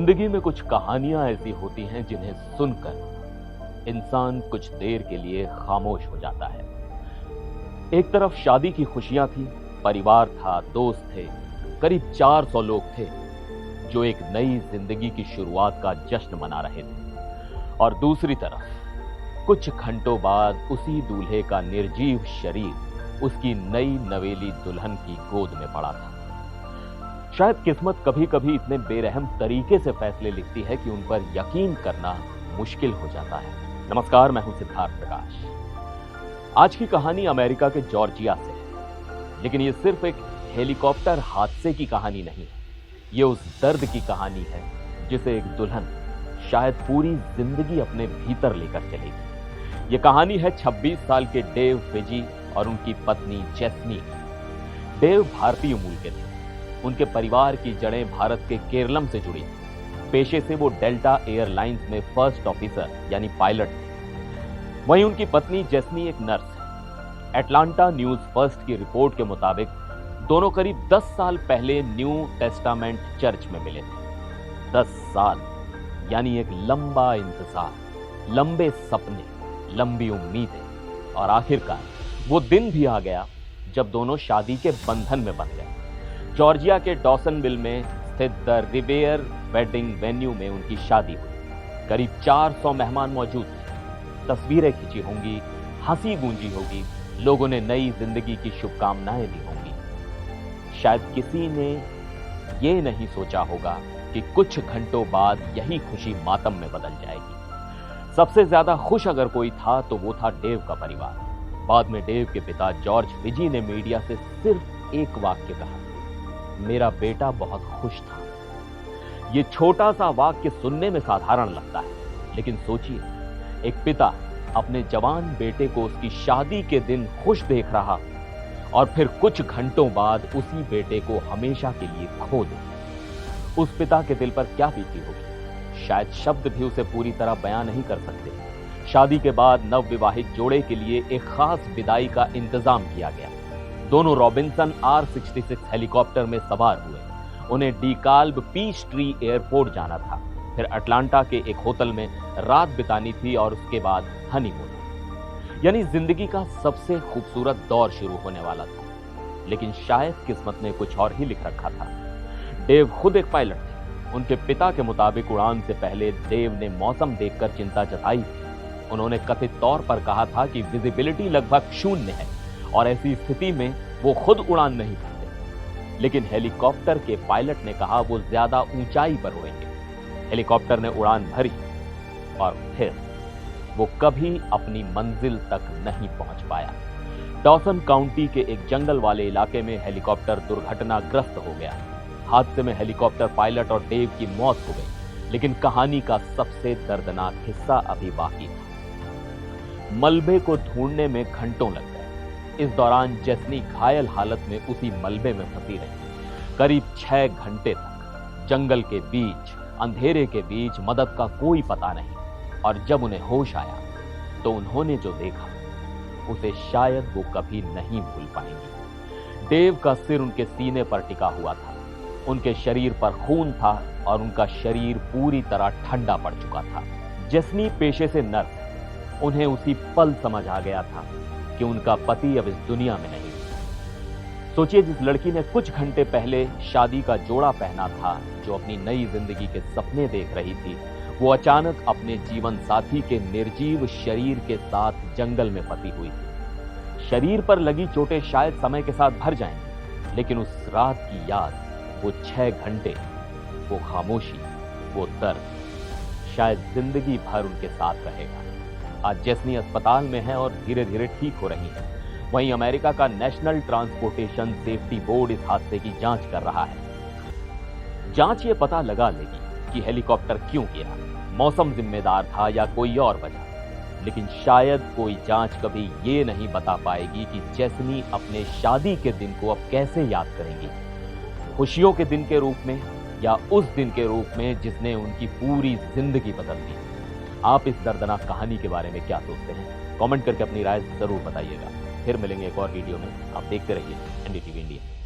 जिंदगी में कुछ कहानियां ऐसी होती हैं जिन्हें सुनकर इंसान कुछ देर के लिए खामोश हो जाता है। एक तरफ शादी की खुशियां थी, परिवार था, दोस्त थे, करीब 400 लोग थे जो एक नई जिंदगी की शुरुआत का जश्न मना रहे थे। और दूसरी तरफ कुछ घंटों बाद उसी दूल्हे का निर्जीव शरीर उसकी नई नवेली दुल्हन की गोद में पड़ा था। शायद किस्मत कभी कभी इतने बेरहम तरीके से फैसले लिखती है कि उन पर यकीन करना मुश्किल हो जाता है। नमस्कार, मैं हूं सिद्धार्थ प्रकाश। आज की कहानी अमेरिका के जॉर्जिया से है, लेकिन यह सिर्फ एक हेलीकॉप्टर हादसे की कहानी नहीं है। यह उस दर्द की कहानी है जिसे एक दुल्हन शायद पूरी जिंदगी अपने भीतर लेकर चलेगी। यह कहानी है 26 साल के डेव फिजी और उनकी पत्नी जेस्नी। डेव भारतीय मूल के थे। उनके परिवार की जड़ें भारत के केरलम से जुड़ी थी। पेशे से वो डेल्टा एयरलाइंस में फर्स्ट ऑफिसर यानी पायलट थे। वहीं उनकी पत्नी जेस्नी एक नर्स है। एटलांटा न्यूज फर्स्ट की रिपोर्ट के मुताबिक दोनों करीब 10 साल पहले न्यू टेस्टामेंट चर्च में मिले थे। 10 साल यानी एक लंबा इंतजार, लंबे सपने, लंबी उम्मीदें, और आखिरकार वो दिन भी आ गया जब दोनों शादी के बंधन में बंध गए। जॉर्जिया के डॉसनविल में स्थित द रिवेयर वेडिंग वेन्यू में उनकी शादी हुई। करीब 400 मेहमान मौजूद थे। तस्वीरें खिंची होंगी, हंसी गूंजी होगी, लोगों ने नई जिंदगी की शुभकामनाएं दी होंगी। शायद किसी ने ये नहीं सोचा होगा कि कुछ घंटों बाद यही खुशी मातम में बदल जाएगी। सबसे ज्यादा खुश अगर कोई था तो वो था डेव का परिवार। बाद में डेव के पिता जॉर्ज फिजी ने मीडिया से सिर्फ एक वाक्य कहा, मेरा बेटा बहुत खुश था। यह छोटा सा वाक्य सुनने में साधारण लगता है, लेकिन सोचिए, एक पिता अपने जवान बेटे को उसकी शादी के दिन खुश देख रहा और फिर कुछ घंटों बाद उसी बेटे को हमेशा के लिए खो दे। उस पिता के दिल पर क्या बीती होगी, शायद शब्द भी उसे पूरी तरह बयां नहीं कर सकते। शादी के बाद नवविवाहित जोड़े के लिए एक खास विदाई का इंतजाम किया गया। दोनों रॉबिन्सन R-66 हेलीकॉप्टर में सवार हुए। उन्हें डीकाल्ब पीच ट्री एयरपोर्ट जाना था, फिर अटलांटा के एक होटल में रात बितानी थी और उसके बाद हनीमून। यानी जिंदगी का सबसे खूबसूरत दौर शुरू होने वाला था। लेकिन शायद किस्मत ने कुछ और ही लिख रखा था। डेव खुद एक पायलट थे। उनके पिता के मुताबिक उड़ान से पहले डेव ने मौसम देखकर चिंता जताई थी। उन्होंने कथित तौर पर कहा था कि विजिबिलिटी लगभग 0 है और ऐसी स्थिति में वो खुद उड़ान नहीं भरते। लेकिन हेलीकॉप्टर के पायलट ने कहा वो ज्यादा ऊंचाई पर उड़ेंगे। हेलीकॉप्टर ने उड़ान भरी और फिर वो कभी अपनी मंजिल तक नहीं पहुंच पाया। डॉसन काउंटी के एक जंगल वाले इलाके में हेलीकॉप्टर दुर्घटनाग्रस्त हो गया। हादसे में हेलीकॉप्टर पायलट और डेव की मौत हो गई। लेकिन कहानी का सबसे दर्दनाक हिस्सा अभी बाकी था। मलबे को ढूंढने में घंटों लग गए। इस दौरान जेस्नी घायल हालत में उसी मलबे में फंसी रही। करीब 6 घंटे तक जंगल के बीच, अंधेरे के बीच मदद का कोई पता नहीं। और जब उन्हें होश आया तो उन्होंने जो देखा उसे शायद वो कभी नहीं भूल पाएंगे। डेव का सिर उनके सीने पर टिका हुआ था। उनके शरीर पर खून था और उनका शरीर पूरी तरह ठंडा पड़ चुका था। जेस्नी पेशे से नर्स, उन्हें उसी पल समझ आ गया था कि उनका पति अब इस दुनिया में नहीं। सोचिए, जिस लड़की ने कुछ घंटे पहले शादी का जोड़ा पहना था, जो अपनी नई जिंदगी के सपने देख रही थी, वो अचानक अपने जीवन साथी के निर्जीव शरीर के साथ जंगल में फंसी हुई थी। शरीर पर लगी चोटें शायद समय के साथ भर जाएंगी, लेकिन उस रात की याद, वो 6 घंटे, वो खामोशी, वो दर्द शायद जिंदगी भर उनके साथ रहेगा। आज जेस्नी अस्पताल में है और धीरे धीरे ठीक हो रही है। वहीं अमेरिका का नेशनल ट्रांसपोर्टेशन सेफ्टी बोर्ड इस हादसे की जांच कर रहा है। जांच ये पता लगा लेगी कि हेलीकॉप्टर क्यों गिरा, मौसम जिम्मेदार था या कोई और वजह। लेकिन शायद कोई जांच कभी ये नहीं बता पाएगी कि जेस्नी अपने शादी के दिन को अब कैसे याद करेंगी। खुशियों के दिन के रूप में या उस दिन के रूप में जिसने उनकी पूरी जिंदगी बदल दी। आप इस दर्दनाक कहानी के बारे में क्या सोचते हैं? कमेंट करके अपनी राय जरूर बताइएगा। फिर मिलेंगे एक और वीडियो में। आप देखते रहिए NDTV इंडिया।